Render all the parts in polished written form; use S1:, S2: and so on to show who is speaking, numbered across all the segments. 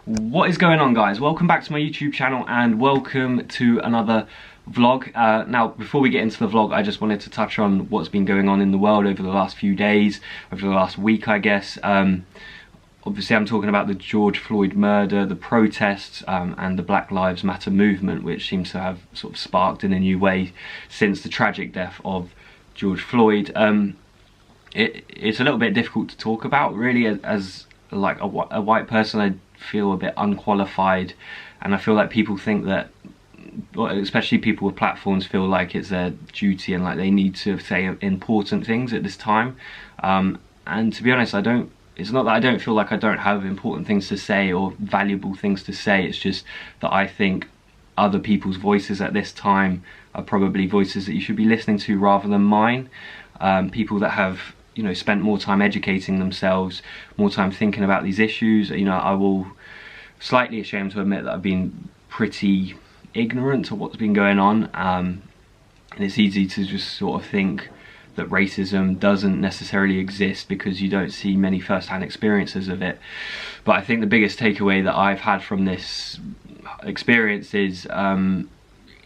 S1: What is going on, guys? Welcome back to my YouTube channel and welcome to another vlog. Now, before we get into the vlog, I just wanted to touch on what's been going on in the world over the last few days, over the last week, I guess. Obviously, I'm talking about the George Floyd murder, the protests, and the Black Lives Matter movement, which seems to have sort of sparked in a new way since the tragic death of George Floyd. It's a little bit difficult to talk about, really, as like a white person. I feel a bit unqualified, and I feel like people think that, especially people with platforms, feel like it's their duty and like they need to say important things at this time. And to be honest, it's not that I don't feel like I don't have important things to say or valuable things to say. It's just that I think other people's voices at this time are probably voices that you should be listening to rather than mine. People that have, you know, spent more time educating themselves, more time thinking about these issues. You know, I will slightly ashamed to admit that I've been pretty ignorant to what's been going on, and it's easy to just sort of think that racism doesn't necessarily exist because you don't see many first-hand experiences of it. But I think the biggest takeaway that I've had from this experience is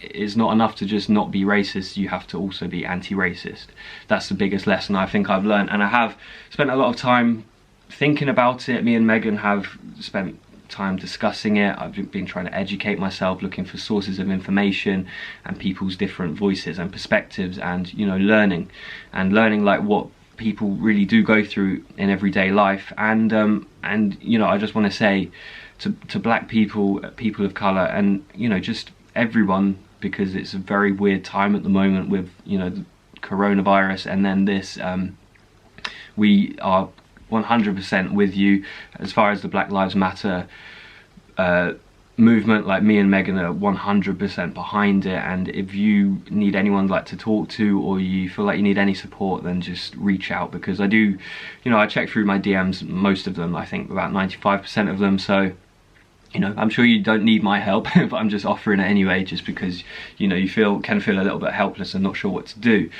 S1: it's not enough to just not be racist, you have to also be anti-racist. That's the biggest lesson I think I've learned, and I have spent a lot of time thinking about it. Me and Megan have spent time discussing it. I've been trying to educate myself, looking for sources of information and people's different voices and perspectives, and, you know, learning like what people really do go through in everyday life. And you know, I just want to say to black people, people of color, and, you know, just everyone, because it's a very weird time at the moment with, you know, the coronavirus and then this, we are 100% with you as far as the Black Lives Matter movement. Like, me and Megan are 100% behind it, and if you need anyone like to talk to, or you feel like you need any support, then just reach out, because I do, you know, I check through my DMs, most of them, I think about 95% of them, so, you know, I'm sure you don't need my help, but I'm just offering it anyway, just because, you know, you can feel a little bit helpless and not sure what to do.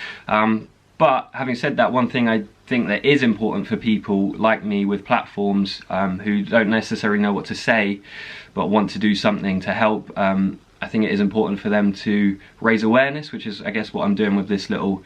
S1: But having said that, one thing I think that is important for people like me with platforms, who don't necessarily know what to say but want to do something to help, I think it is important for them to raise awareness, which is, I guess, what I'm doing with this little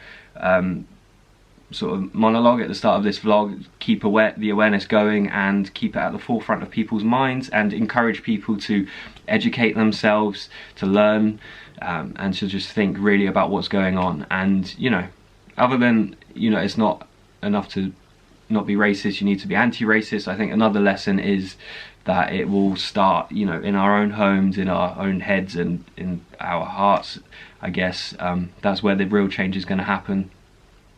S1: sort of monologue at the start of this vlog. Keep the awareness going and keep it at the forefront of people's minds, and encourage people to educate themselves, to learn, and to just think really about what's going on. And, you know, other than, you know, it's not enough to not be racist, you need to be anti-racist. I think another lesson is that it will start, you know, in our own homes, in our own heads, and in our hearts, I guess. That's where the real change is going to happen.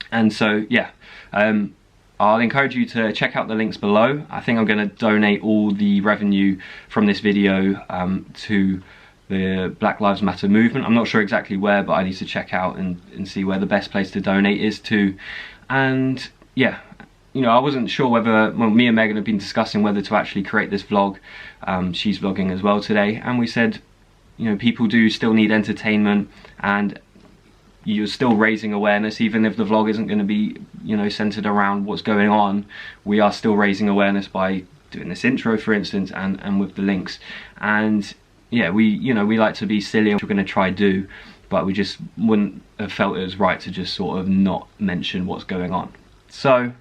S1: And so, yeah, I'll encourage you to check out the links below. I think I'm going to donate all the revenue from this video to the Black Lives Matter movement. I'm not sure exactly where, but I need to check out and see where the best place to donate is to. And yeah, you know, I wasn't sure whether, well, me and Megan have been discussing whether to actually create this vlog. She's vlogging as well today, and we said, you know, people do still need entertainment, and you're still raising awareness. Even if the vlog isn't going to be, you know, centered around what's going on, we are still raising awareness by doing this intro, for instance, and with the links. And yeah, we like to be silly, which we're going to try do, but we just wouldn't have felt it was right to just sort of not mention what's going on. So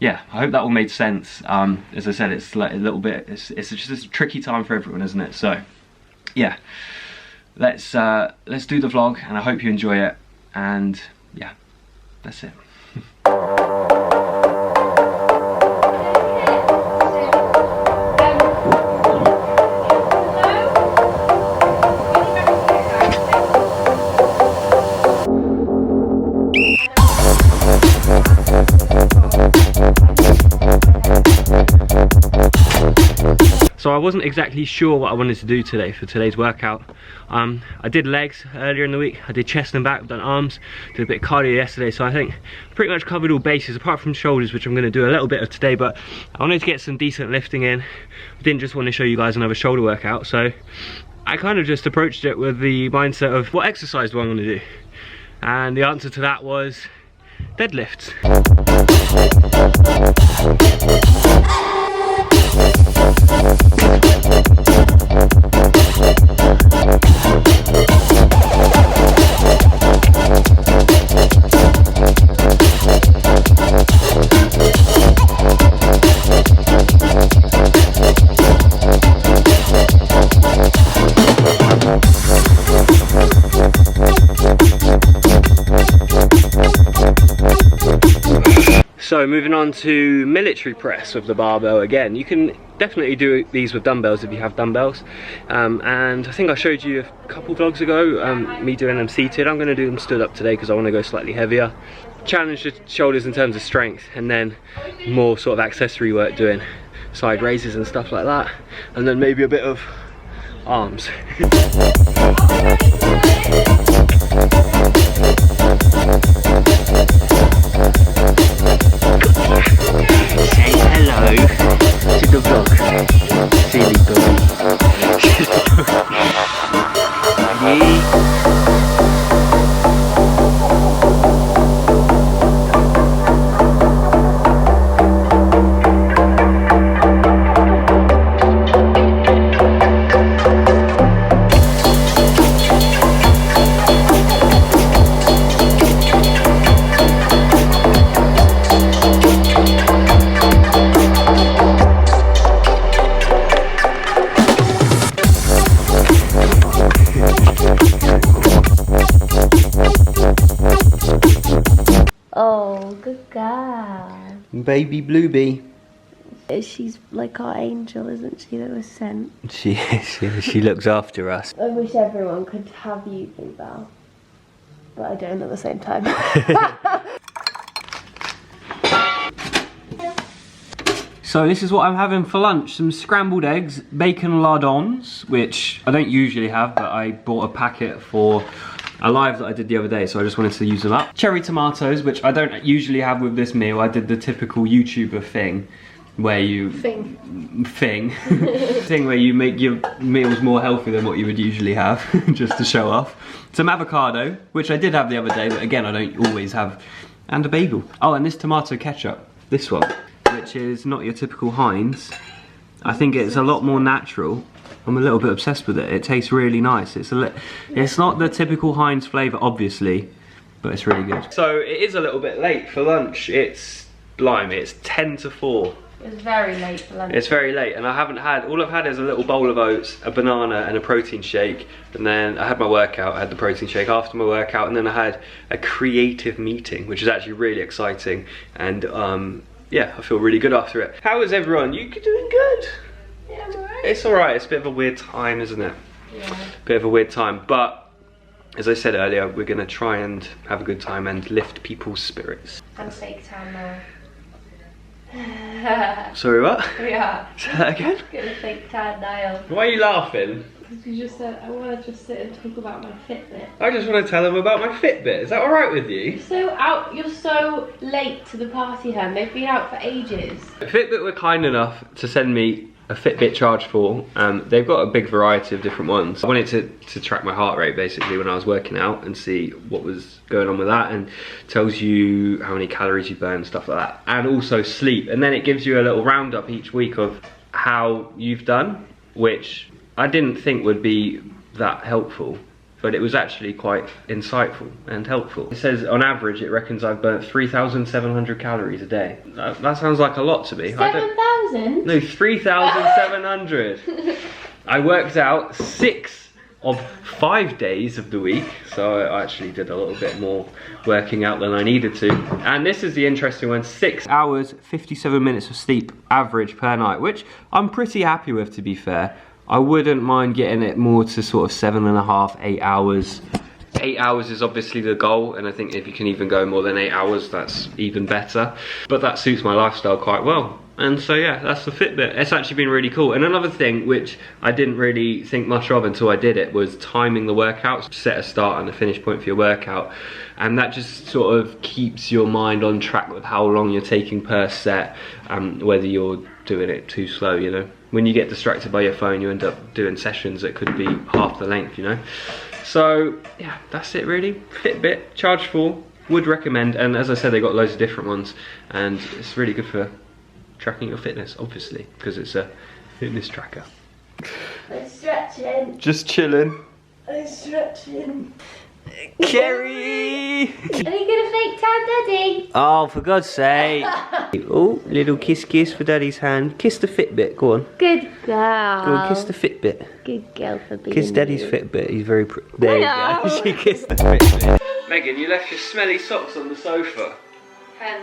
S1: yeah, I hope that all made sense. As I said, it's like a little bit, it's just a tricky time for everyone, isn't it? So yeah, let's do the vlog, and I hope you enjoy it. And yeah, that's it. So I wasn't exactly sure what I wanted to do today for today's workout. I did legs earlier in the week, I did chest and back, I've done arms, did a bit of cardio yesterday, so I think I pretty much covered all bases apart from shoulders, which I'm going to do a little bit of today. But I wanted to get some decent lifting in. I didn't just want to show you guys another shoulder workout, so I kind of just approached it with the mindset of, what exercise do I want to do? And the answer to that was deadlifts. So moving on to military press with the barbell again. You can definitely do these with dumbbells if you have dumbbells. And I think I showed you a couple vlogs ago, me doing them seated. I'm gonna do them stood up today because I wanna go slightly heavier. Challenge the shoulders in terms of strength, and then more sort of accessory work, doing side raises and stuff like that. And then maybe a bit of arms. Say hello to the vlog, silly
S2: Oh, good girl.
S1: Baby Bluebee.
S2: She's like our angel, isn't she, that was sent?
S1: She is, yeah, she looks after us.
S2: I wish everyone could have you, Bluebell. But I don't at the same time.
S1: So this is what I'm having for lunch. Some scrambled eggs, bacon lardons, which I don't usually have, but I bought a packet for a live that I did the other day, so I just wanted to use them up. Cherry tomatoes, which I don't usually have with this meal. I did the typical YouTuber thing, where you... Thing where you make your meals more healthy than what you would usually have, just to show off. Some avocado, which I did have the other day, but again, I don't always have. And a bagel. Oh, and this tomato ketchup, this one, which is not your typical Heinz. I think it's a lot more natural. I'm a little bit obsessed with it. It tastes really nice. It's not the typical Heinz flavour, obviously, but it's really good. So it is a little bit late for lunch. It's blimey, it's 10 to 4.
S2: It's very late for lunch.
S1: It's very late, and I haven't had, all I've had is a little bowl of oats, a banana and a protein shake, and then I had my workout. I had the protein shake after my workout, and then I had a creative meeting, which is actually really exciting, and yeah, I feel really good after it. How is everyone? You doing good?
S2: Yeah, I'm alright.
S1: It's alright, it's a bit of a weird time, isn't it?
S2: Yeah.
S1: Bit of a weird time, but as I said earlier, we're gonna try and have a good time and lift people's spirits.
S2: And Steak Town now.
S1: Sorry, what?
S2: We are.
S1: Say that again?
S2: Gonna Steak Town, Niall.
S1: Why are you laughing?
S2: Because you just said, I want to just sit and talk about my Fitbit.
S1: I just want to tell them about my Fitbit. Is that alright with you?
S2: You're so late to the party, hun. They've been out for ages.
S1: Fitbit were kind enough to send me a Fitbit Charge 4. They've got a big variety of different ones. I wanted to track my heart rate basically when I was working out and see what was going on with that, and tells you how many calories you burn and stuff like that, and also sleep, and then it gives you a little roundup each week of how you've done, which I didn't think would be that helpful, but it was actually quite insightful and helpful. It says on average it reckons I've burnt 3,700 calories a day. That sounds like a lot to me.
S2: 7,000?
S1: No, 3,700. I worked out 6 of 5 days of the week, so I actually did a little bit more working out than I needed to. And this is the interesting one: 6 hours, 57 minutes of sleep average per night, which I'm pretty happy with, to be fair. I wouldn't mind getting it more to sort of 7.5, 8 hours. 8 hours is obviously the goal, and I think if you can even go more than 8 hours, that's even better. But that suits my lifestyle quite well. And so yeah, that's the Fitbit. It's actually been really cool. And another thing which I didn't really think much of until I did it was timing the workouts. Set a start and a finish point for your workout. And that just sort of keeps your mind on track with how long you're taking per set, whether you're doing it too slow, you know. When you get distracted by your phone, you end up doing sessions that could be half the length, you know. So yeah, that's it really. Fitbit Charge 4, would recommend. And as I said, they got loads of different ones, and it's really good for tracking your fitness, obviously, because it's a fitness tracker.
S2: I'm stretching.
S1: Just chilling.
S2: I'm stretching.
S1: Kerry!
S2: Are you gonna fake tan Daddy?
S1: Oh, for God's sake. Oh, little kiss for Daddy's hand. Kiss the Fitbit, go on.
S2: Good girl.
S1: Go on, kiss the Fitbit.
S2: Good girl for being
S1: Kiss Daddy's
S2: you.
S1: Fitbit, he's very there you go. She kissed the Fitbit. Megan, you left your smelly socks on the sofa.
S2: Pen.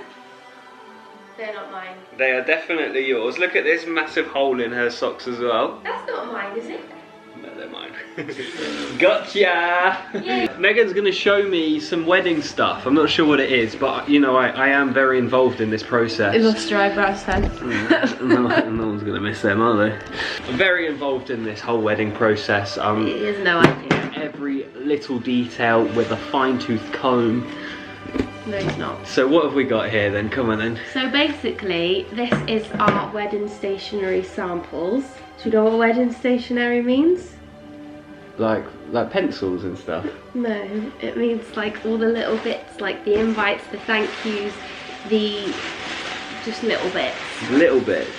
S2: They're not mine.
S1: They are definitely yours. Look at this massive hole in her socks as well.
S2: That's not mine, is it?
S1: No, they're mine. Gotcha!
S2: Yay.
S1: Megan's going to show me some wedding stuff. I'm not sure what it is, but you know, I am very involved in this process.
S2: It lost your eyebrows, then.
S1: no one's going to miss them, are they? I'm very involved in this whole wedding process.
S2: He has no idea.
S1: Every little detail with a fine-tooth comb.
S2: No, he's not.
S1: So what have we got here then? Come on then.
S2: So basically, this is our wedding stationery samples. Do you know what wedding stationery means?
S1: Like pencils and stuff?
S2: No, it means like all the little bits, like the invites, the thank yous, just little bits.
S1: Little bits.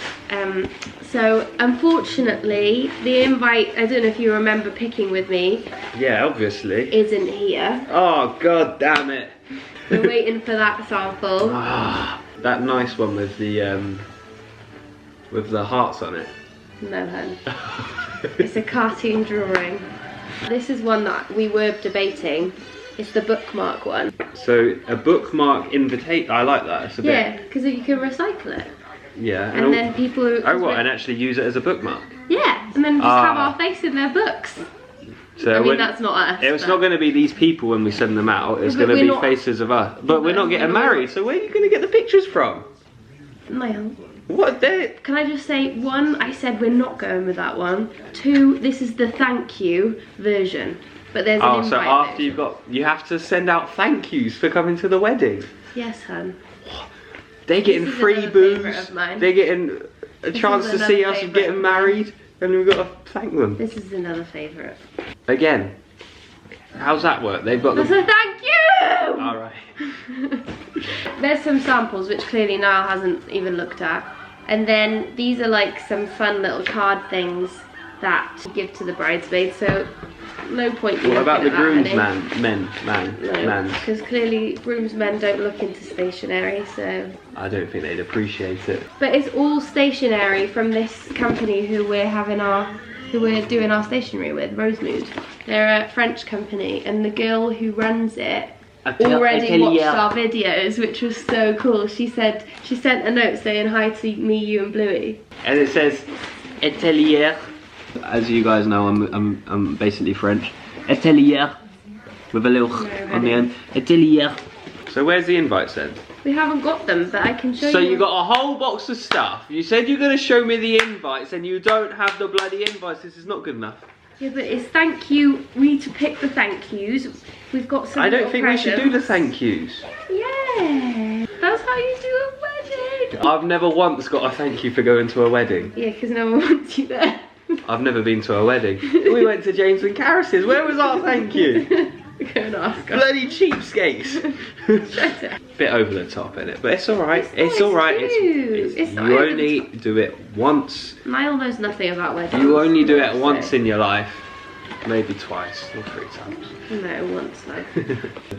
S2: So unfortunately, the invite, I don't know if you remember picking with me.
S1: Yeah, obviously.
S2: Isn't here.
S1: Oh, god damn it.
S2: We're waiting for that sample.
S1: Ah, that nice one with the hearts on it.
S2: No, hun. It's a cartoon drawing. This is one that we were debating. It's the bookmark one.
S1: So a bookmark invitation. I like that. It's a
S2: yeah, because you can recycle it.
S1: Yeah.
S2: And then people.
S1: Oh, what? And actually use it as a bookmark.
S2: Yeah, and then just have our face in their books.
S1: So
S2: I mean, that's not us.
S1: It's not going to be these people when we send them out. It's going to be faces of us. But we're not getting married. So where are you going to get the pictures from?
S2: Niall.
S1: What?
S2: Can I just say, one, I said we're not going with that one. Two, this is the thank you version. But there's an invite
S1: so after
S2: version.
S1: you have to send out thank yous for coming to the wedding.
S2: Yes, hun.
S1: They're getting free booze. They're getting a chance to see us getting married, and we've got to thank them.
S2: This is another favourite.
S1: Again, how's that work? They've got
S2: That's a thank you!
S1: Alright.
S2: There's some samples which clearly Niall hasn't even looked at. And then these are like some fun little card things that you give to the bridesmaids. So no point in
S1: What about the
S2: groomsmen?
S1: men?
S2: Because clearly groomsmen don't look into stationery, so
S1: I don't think they'd appreciate it.
S2: but it's all stationery from this company who we're doing our stationery with, Rosemood. They're a French company, and the girl who runs it already watched our videos, which was so cool. She said she sent a note saying hi to me, you, and Bluey.
S1: And it says atelier. As you guys know, I'm basically French. Atelier with a little on the end. Atelier. So where's the invites then?
S2: We haven't got them, but I can show you.
S1: So you got a whole box of stuff. You said you're going to show me the invites, and you don't have the bloody invites. This is not good enough.
S2: Yeah, but it's thank you. We need to pick the thank yous. We've got some.
S1: I don't think we should do the thank yous.
S2: Yeah, that's how you do a wedding.
S1: I've never once got a thank you for going to a wedding.
S2: Yeah, because no one wants you there.
S1: I've never been to a wedding. We went to James and Caris's. Where was our thank you?
S2: Go and ask her.
S1: Bloody cheapskates. Bit over the top in it, but it's alright. It's alright.
S2: It's
S1: you only do it once.
S2: Niall knows nothing about weddings.
S1: You only do it once in your life. Maybe twice or 3 times.
S2: No, once though.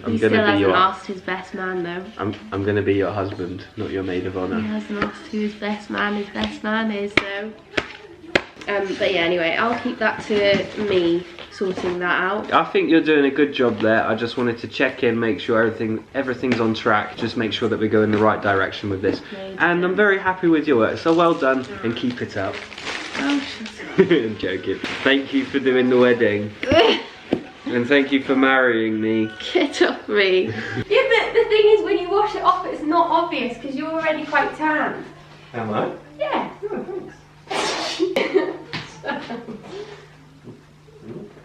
S1: I'm
S2: He still
S1: gonna be
S2: hasn't
S1: your.
S2: asked his best man though.
S1: I'm gonna be your husband, not your maid of
S2: He
S1: honour.
S2: hasn't asked who his best man is though. But yeah, anyway, I'll keep that to me sorting that out.
S1: I think you're doing a good job there. I just wanted to check in, make sure everything's on track. Just make sure that we go in the right direction with this. And I'm very happy with your work. So well done, and keep it up.
S2: Oh, shut up.
S1: I'm joking. Thank you for doing the wedding. And thank you for marrying me.
S2: Get off me. Yeah, but the thing is, when you wash it off, it's not obvious because you're already quite tan.
S1: Am I?
S2: Yeah.
S1: Oh, thanks.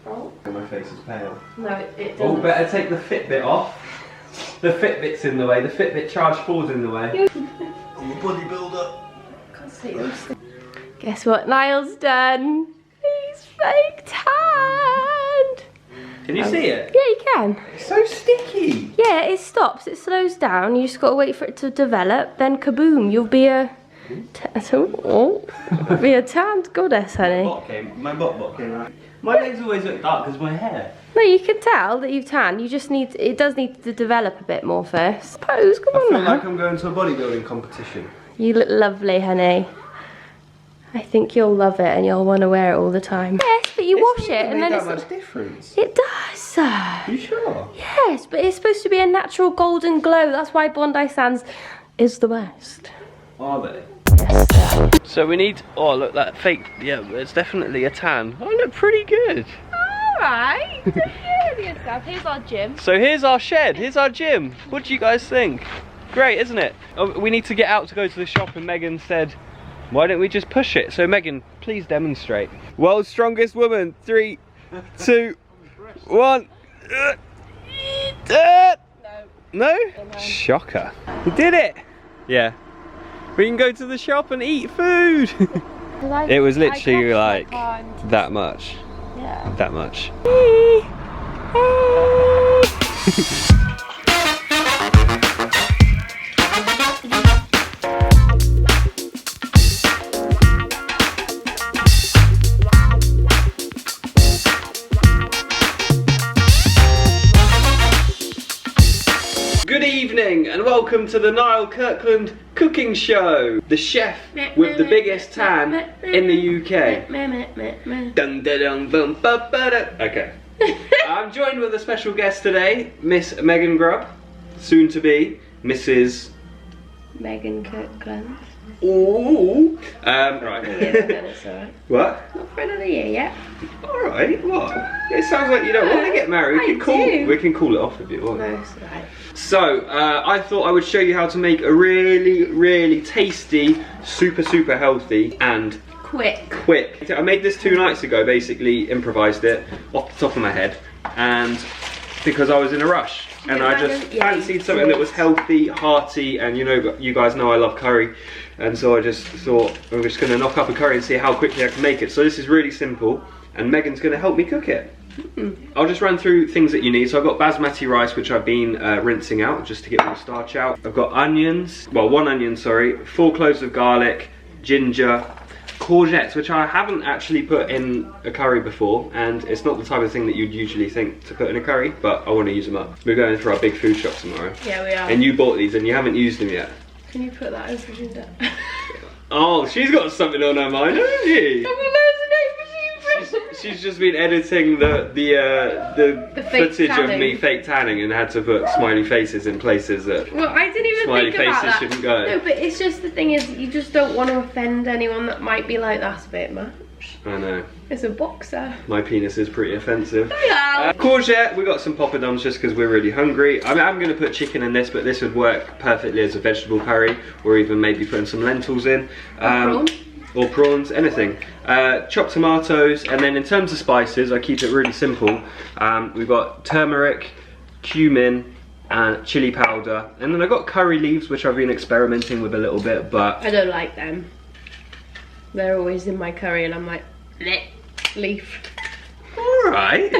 S2: Oh.
S1: My face is pale.
S2: No, it
S1: Oh,
S2: doesn't.
S1: better take the Fitbit off. The Fitbit's in the way. The Fitbit Charge 4's in the way. I'm a bodybuilder.
S2: Can't see them. Guess what Niall's done? He's fake tanned.
S1: Can you see it?
S2: Yeah, you can.
S1: It's so sticky.
S2: Yeah, it stops. It slows down. You just got to wait for it to develop. Then kaboom, you'll be a be a tanned goddess, honey.
S1: My butt came out. My legs always look dark because my hair.
S2: No, you can tell that you've tanned. You just need, it does need to develop a bit more first. Pose, come
S1: I
S2: on
S1: feel
S2: now.
S1: like I'm going to a bodybuilding competition.
S2: You look lovely, honey. I think you'll love it and you'll want to wear it all the time. Yes, but you wash it and then it's
S1: that much difference.
S2: It does.
S1: You sure?
S2: Yes, but it's supposed to be a natural golden glow. That's why Bondi Sands is the best.
S1: Are they?
S2: Yes, sir.
S1: So we need, oh look, that fake, yeah, it's definitely a tan. Oh, look pretty good.
S2: Alright, take care of yourself. Here's our gym.
S1: So here's our shed, here's our gym. What do you guys think? Great, isn't it? Oh, we need to get out to go to the shop, and Megan said, why don't we just push it? So Megan, please demonstrate. World's strongest woman. 3, 2, 1. No? Shocker. You did it. Yeah. We can go to the shop and eat food. It was literally like that much.
S2: Yeah.
S1: That much. Good evening and welcome to the Niall Kirkland cooking show. The chef with the biggest tan in the UK. Dun, dun, dun, bum, ba, ba, da. Okay. I'm joined with a special guest today, Miss Megan Grubb, soon to be Mrs.
S2: Megan Kirkland.
S1: Ooh. Right.
S2: It's alright.
S1: What?
S2: Not for another year yet.
S1: Alright, what? It sounds like you don't want to get married. We can call it off if you want.
S2: No, it's alright.
S1: So, I thought I would show you how to make a really tasty, super healthy and quick. I made this 2 nights ago, basically improvised it off the top of my head, and because I was in a rush. And I just fancied something that was healthy, hearty, and you guys know I love curry. And so I just thought I'm just going to knock up a curry and see how quickly I can make it. So this is really simple, and Megan's going to help me cook it. I'll just run through things that you need. So I've got basmati rice, which I've been rinsing out just to get all the starch out. I've got onions, well 1 onion, sorry, 4 cloves of garlic, ginger, courgettes, which I haven't actually put in a curry before, and it's not the type of thing that you'd usually think to put in a curry, but I want to use them up. We're going for our big food shop tomorrow.
S2: Yeah, we are.
S1: And you bought these and you haven't used them yet.
S2: Can you put that as agenda?
S1: Oh, she's got something on her mind, hasn't she? She's just been editing the footage of me fake tanning and had to put smiley faces in places that
S2: well, I didn't even think about that.
S1: Shouldn't go.
S2: No, but it's just the thing is, you just don't want to offend anyone that might be like, that's a bit much.
S1: I know.
S2: It's a boxer.
S1: My penis is pretty offensive.
S2: Yeah.
S1: Courgette, we got some poppadoms just because we're really hungry. I mean, I'm going to put chicken in this, but this would work perfectly as a vegetable curry, or even maybe putting some lentils in. Or prawns, anything. Chopped tomatoes, and then in terms of spices, I keep it really simple. We've got turmeric, cumin, and chili powder, and then I've got curry leaves, which I've been experimenting with a little bit, but
S2: I don't like them. They're always in my curry, and I'm like, bleh, leaf.
S1: All right.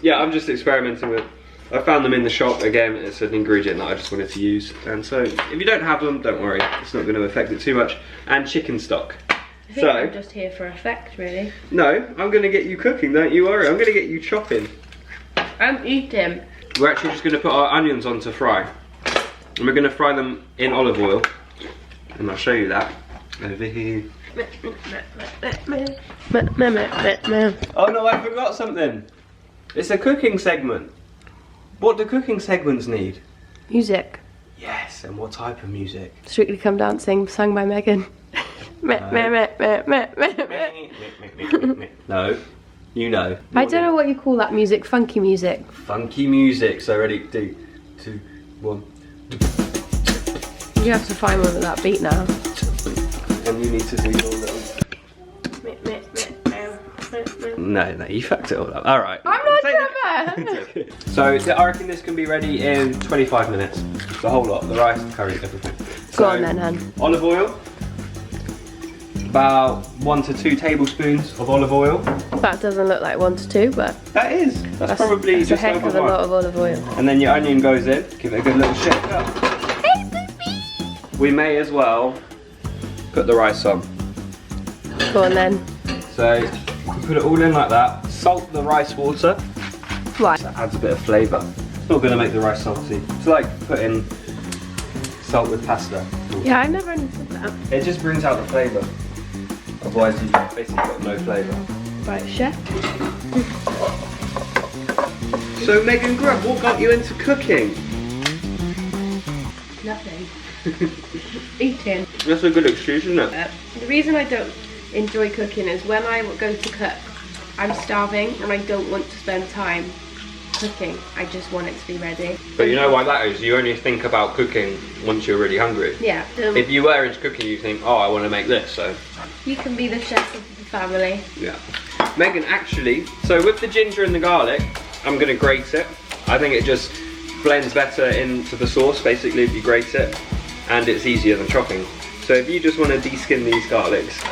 S1: Yeah, I'm just experimenting with. I found them in the shop. Again, it's an ingredient that I just wanted to use, and so if you don't have them, don't worry, it's not going to affect it too much. And chicken stock.
S2: I think I'm just here for effect, really.
S1: No, I'm going to get you cooking, don't you worry. I'm going to get you chopping.
S2: I'm eating.
S1: We're actually just going to put our onions on to fry, and we're going to fry them in olive oil, and I'll show you that over here. Oh no, I forgot something. It's a cooking segment. What do cooking segments need? Music. Yes, and what type of music?
S2: Strictly Come Dancing, sung by Megan.
S1: No, you know.
S2: I don't know what you call that music. Funky music.
S1: Funky music. So ready, 3, 2, 1.
S2: You have to find one with that beat now.
S1: And you need to do your little. No, you fucked it all up. All right.
S2: I'm not clever.
S1: So I reckon this can be ready in 25 minutes. The whole lot, the rice, the curry, everything.
S2: Go on then, hun.
S1: Olive oil. About 1 to 2 tablespoons of olive oil.
S2: That doesn't look like 1 to 2, but
S1: that is. That's probably
S2: that's
S1: just
S2: a heck
S1: over
S2: of a lot of olive oil.
S1: And then your onion goes in. Give it a good little shake up.
S2: Hey, baby.
S1: We may as well put the rice on.
S2: Go on then.
S1: So we put it all in like that. Salt the rice water.
S2: Why?
S1: That adds a bit of flavour. It's not going to make the rice salty. It's like putting salt with pasta.
S2: Yeah, I never understood that.
S1: It just brings out the flavour. Otherwise you've basically got no flavour.
S2: Right, chef.
S1: So Megan Grubb, what got you into cooking?
S2: Nothing. Eating.
S1: That's a good excuse, isn't it?
S2: The reason I don't enjoy cooking is when I go to cook, I'm starving and I don't want to spend time cooking. I just want it to be ready.
S1: But you know why that is? You only think about cooking once you're really hungry.
S2: Yeah.
S1: If you were into cooking, you think, oh, I want to make this, so.
S2: You can be the chef of the family.
S1: Yeah. Megan, actually, so with the ginger and the garlic, I'm going to grate it. I think it just blends better into the sauce, basically, if you grate it. And it's easier than chopping. So if you just want to de-skin these garlics.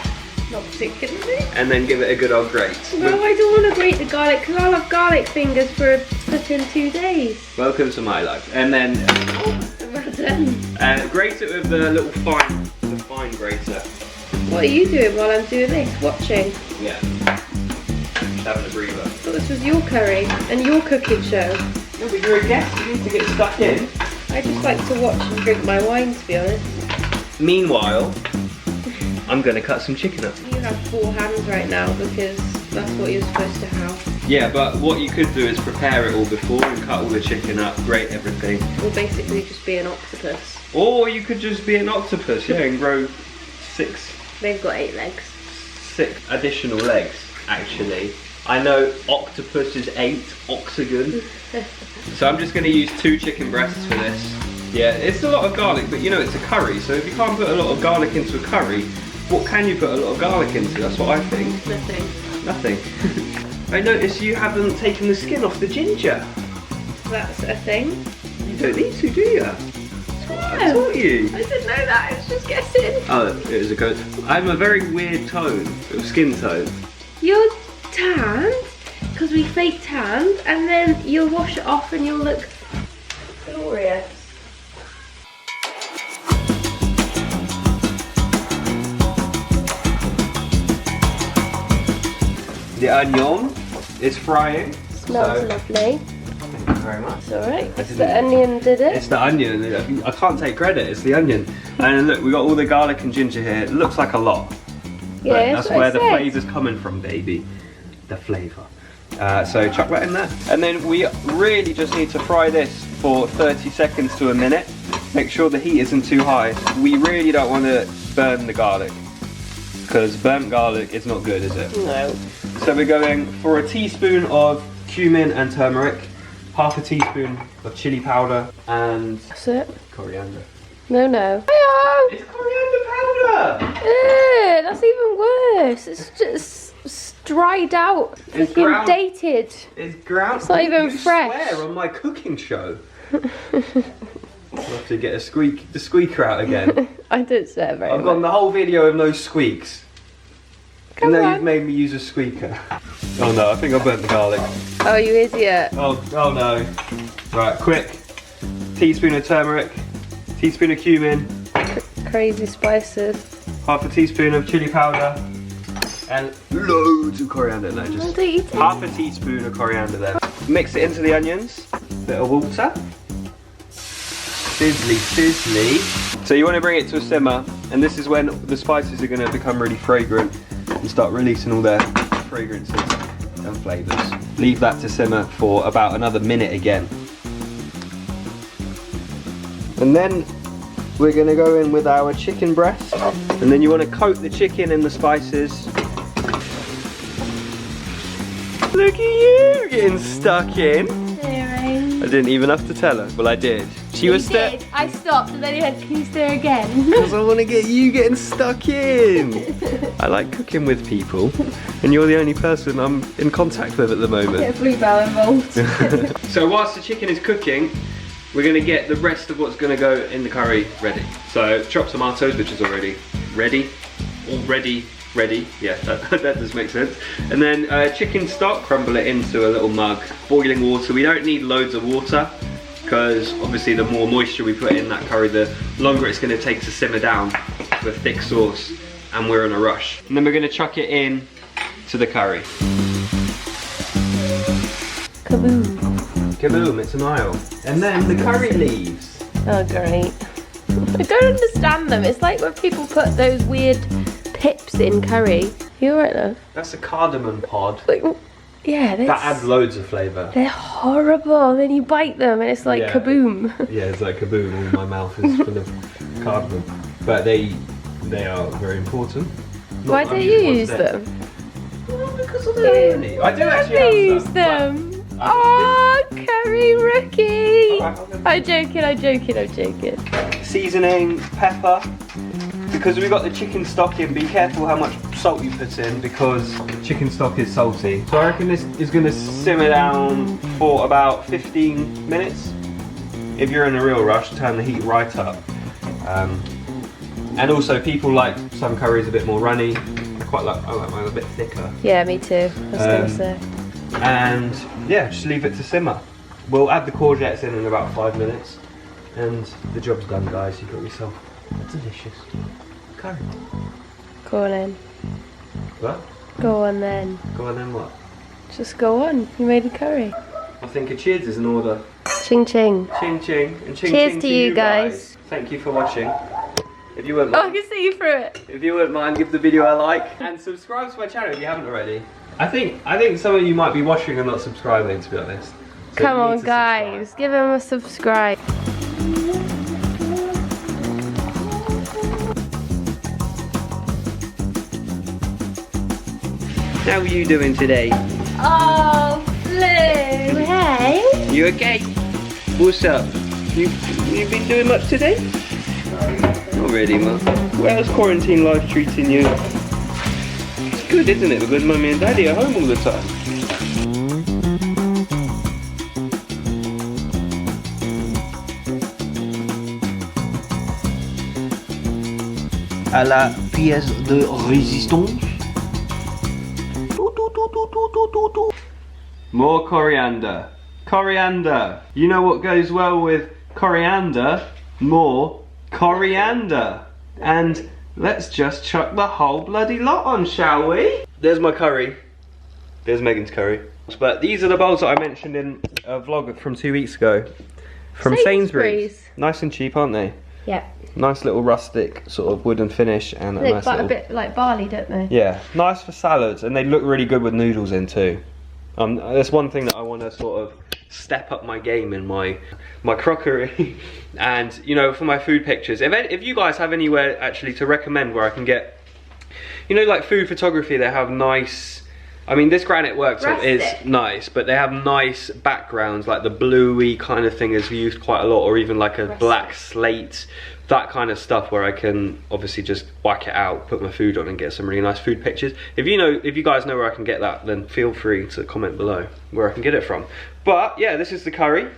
S2: Not particularly.
S1: And then give it a good old grate.
S2: No, I don't want to grate the garlic because I'll have garlic fingers for flipping 2 days.
S1: Welcome to my life. And then grate it with the little fine grater.
S2: What are you doing while I'm doing this? Watching?
S1: Yeah. Just having a breather.
S2: I thought this was your curry and your cooking show.
S1: No, but you're a guest. You need to get stuck in.
S2: I just like to watch and drink my wine, to be honest.
S1: Meanwhile, I'm going to cut some chicken up.
S2: You have 4 hands right now because that's what you're supposed to have.
S1: Yeah, but what you could do is prepare it all before and cut all the chicken up, grate everything.
S2: Or basically just be an octopus.
S1: Or you could just be an octopus, yeah, and grow 6.
S2: They've got 8 legs.
S1: 6 additional legs, actually. I know octopus is 8, oxygen. So I'm just going to use 2 chicken breasts for this. Yeah, it's a lot of garlic, but you know it's a curry, so if you can't put a lot of garlic into a curry, what can you put a lot of garlic into? That's what I think.
S2: Nothing.
S1: Nothing. I notice you haven't taken the skin off the ginger.
S2: That's a thing.
S1: You don't need to, do you? That's what I taught you.
S2: I didn't know that, I was just guessing.
S1: Oh, it was a good. I'm a very weird tone, skin tone.
S2: You're tanned, because we fake tanned, and then you'll wash it off and you'll look glorious.
S1: The onion is frying.
S2: Smells lovely.
S1: Thank you very much.
S2: It's alright. It's the onion did it.
S1: It's the onion. I can't take credit. It's the onion. And look, we got all the garlic and ginger here. It looks like a lot.
S2: Yeah,
S1: that's where the flavour's coming from, baby. The flavour. So chuck that in there. And then we really just need to fry this for 30 seconds to a minute. Make sure the heat isn't too high. We really don't want to burn the garlic, because burnt garlic is not good, is it?
S2: No.
S1: So we're going for a teaspoon of cumin and turmeric, half a teaspoon of chili powder, and
S2: That's it.
S1: coriander.
S2: No.
S1: It's coriander powder!
S2: Ew, that's even worse. It's just dried out.
S1: It's
S2: Freaking
S1: ground.
S2: dated.
S1: It's ground.
S2: It's not even
S1: you
S2: fresh.
S1: Swear on my cooking show. I'll have to get the squeaker out again.
S2: I didn't swear very
S1: I've gone
S2: much.
S1: the whole video of no squeaks.
S2: Come
S1: and now
S2: on.
S1: you've made me use a squeaker. Oh no, I think I burnt the garlic.
S2: Oh, you idiot.
S1: Oh no. Right, quick. Teaspoon of turmeric, teaspoon of cumin,
S2: Crazy spices.
S1: half a teaspoon of chili powder, and loads of coriander. No,
S2: I
S1: just
S2: don't eat it.
S1: half a teaspoon of coriander there. Mix it into the onions, bit of water. Sizzly. So you want to bring it to a simmer, and this is when the spices are going to become really fragrant and start releasing all their fragrances and flavours. Leave that to simmer for about another minute again. And then we're going to go in with our chicken breast, and then you want to coat the chicken in the spices. Look at you getting stuck in. I didn't even have to tell her. Well, I did. She was stuck.
S2: I stopped and then you had, can you stir again?
S1: Because I want to get you getting stuck in. I like cooking with people, and you're the only person I'm in contact with at the moment.
S2: Get a bluebell involved.
S1: So whilst the chicken is cooking, we're going to get the rest of what's going to go in the curry ready. So chopped tomatoes, which is already ready. Yeah, that does make sense. And then chicken stock, crumble it into a little mug. Boiling water. We don't need loads of water, because obviously the more moisture we put in that curry, the longer it's going to take to simmer down to a thick sauce, and we're in a rush. And then we're going to chuck it in to the curry.
S2: Kaboom.
S1: Kaboom, it's an aisle. And then the curry leaves.
S2: Oh, great. I don't understand them. It's like when people put those weird pips in curry. You alright, love?
S1: That's a cardamom pod.
S2: Like, Yeah,
S1: that adds loads of flavour.
S2: They're horrible. And then you bite them and it's like kaboom.
S1: Yeah, it's like kaboom. All my mouth is full of cardboard. But they are very important.
S2: Why don't you use them?
S1: Well, because of the I do actually
S2: use them. Oh, curry rookie. I'm joking.
S1: Seasoning, pepper. Because we've got the chicken stock in, be careful how much salt you put in because chicken stock is salty. So I reckon this is going to simmer down for about 15 minutes. If you're in a real rush, turn the heat right up. And also people like some curries a bit more runny. I like mine a bit thicker.
S2: Yeah, me too. I was going to say.
S1: And yeah, just leave it to simmer. We'll add the courgettes in about 5 minutes. And the job's done, guys. You've got yourself a delicious curry.
S2: Go on then.
S1: What?
S2: Go on then.
S1: Go on then what?
S2: Just go on. You made a curry.
S1: I think a cheers is in order.
S2: Ching ching.
S1: Ching ching. And ching
S2: cheers
S1: ching
S2: to you guys.
S1: Thank you for watching. If you wouldn't
S2: mind, I can see you through it.
S1: If you wouldn't mind, give the video a like and subscribe to my channel if you haven't already. I think some of you might be watching and not subscribing, to be honest. So
S2: come on guys, subscribe. Give him a subscribe.
S1: How are you doing today?
S2: Oh, Blue, hey?
S1: You okay? What's up? You been doing much today? Not really, Mum. How's quarantine life treating you? It's good, isn't it? Because Mummy and Daddy are home all the time. À la pièce de résistance. More coriander. Coriander. You know what goes well with coriander? More coriander. And let's just chuck the whole bloody lot on, shall we? There's my curry. There's Megan's curry. But these are the bowls that I mentioned in a vlog from 2 weeks ago. From Sainsbury's. Nice and cheap, aren't they?
S2: Yeah.
S1: Nice little rustic sort of wooden finish and
S2: they
S1: a nice little...
S2: a bit like barley, don't they?
S1: Yeah, nice for salads, and they look really good with noodles in too. That's one thing that I want to sort of step up my game in my crockery. And you know, for my food pictures, if you guys have anywhere actually to recommend where I can get, you know, like food photography, they have nice, I mean this granite worktop is nice, but they have nice backgrounds, like the bluey kind of thing is used quite a lot, or even like a black slate, that kind of stuff where I can obviously just whack it out, put my food on and get some really nice food pictures. If you guys know where I can get that, then feel free to comment below where I can get it from. But yeah, this is the curry,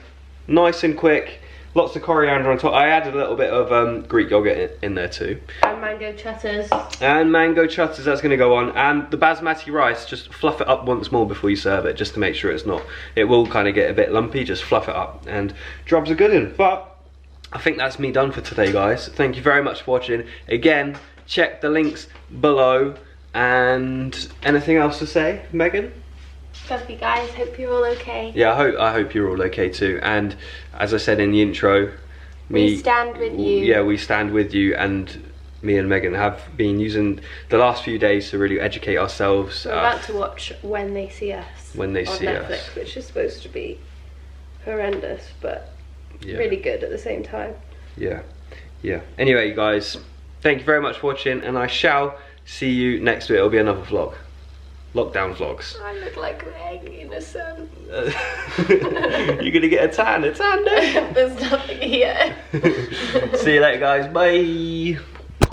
S1: nice and quick, lots of coriander on top. I added a little bit of Greek yogurt in there too.
S2: And mango chutters.
S1: And mango chutters, that's gonna go on. And the basmati rice, just fluff it up once more before you serve it, just to make sure it will kind of get a bit lumpy, just fluff it up. And jobs are good in. But I think that's me done for today, guys. Thank you very much for watching. Again, check the links below. And anything else to say, Megan?
S2: Love you guys, hope you're all okay.
S1: Yeah, I hope you're all okay too. And as I said in the intro,
S2: we stand with you.
S1: Yeah, we stand with you, and me and Megan have been using the last few days to really educate ourselves.
S2: We're about to watch When They See Us.
S1: When They See Us.
S2: On Netflix, which is supposed to be horrendous, but really good at the same time. Yeah.
S1: Anyway, you guys, thank you very much for watching, and I shall see you next week. It'll be another vlog. Lockdown vlogs.
S2: I look like an egg in the sun.
S1: You're gonna get a tan, no?
S2: There's nothing here.
S1: See you later, guys. Bye.